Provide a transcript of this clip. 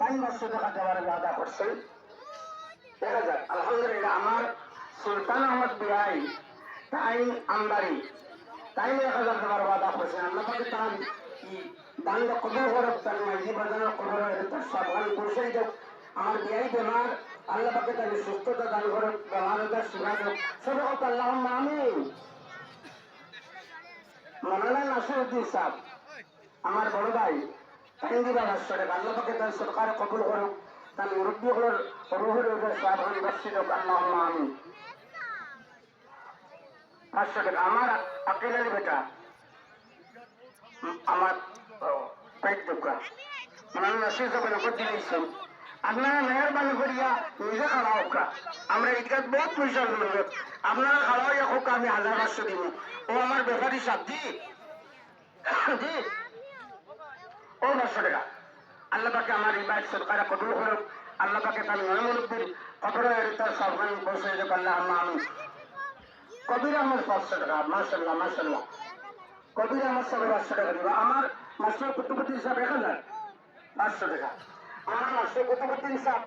500 টাকা দেওয়ার ওয়াদা করছেন। দেখা যাক আলহামদুলিল্লাহ আমার সুলতান আহমদ বিআই তাই আমবাড়ি তাই 1000 দেওয়ার ওয়াদা করছেন। আল্লাহ পাকে তার দান কবুল করুক, তার মাঝি বাজানোর কবুল তার সাবধান করছে। আমার বিআই বেমার, আল্লাহ পাকে তার সুস্থতা দান করুক, বেমার সুরাজ হোক, সব কথা আল্লাহ আমিন। মৌলানা নাসিরউদ্দিন সাহেব আমার বড় ভাই হিন্দিরা ভাষ্যরে আল্লাহ পাকে তার সরকার কবুল করুক, তার মুরব্বীগুলোর রুহের সাবধান বর্ষিত আল্লাহ আমিন। 500 টাকা আমার আকিলের বেটা আমার পেট দোকান মৌলানা নাসির সাহেব নগদ দিয়েছেন। আপনারা মেহরবানি করিয়া নিজে খাওয়া হোক, আমরা ঈদগাহ বহুত পয়সা নেব, আপনারা খাওয়া হোক, আমি 1500 দিব। ও আমার ব্যাপারী সাহেব জি জি ও 500 টাকা। আল্লাহ পাকে আমার ইবাদ সরকার কবুল করুক, আল্লাহ পাকে তার নয়মুদ্দিন কবরে তার সাবধান বসে যাক আল্লাহ আমিন। কবির আমার 500 টাকা মাশাআল্লাহ মাশাআল্লাহ। কবির আমার সবাই 500 টাকা দিব। আমার মাস্টার কুতুবুদ্দিন সাহেব 1000 500 টাকা। আমার মাস্টার কুতুবুদ্দিন সাহেব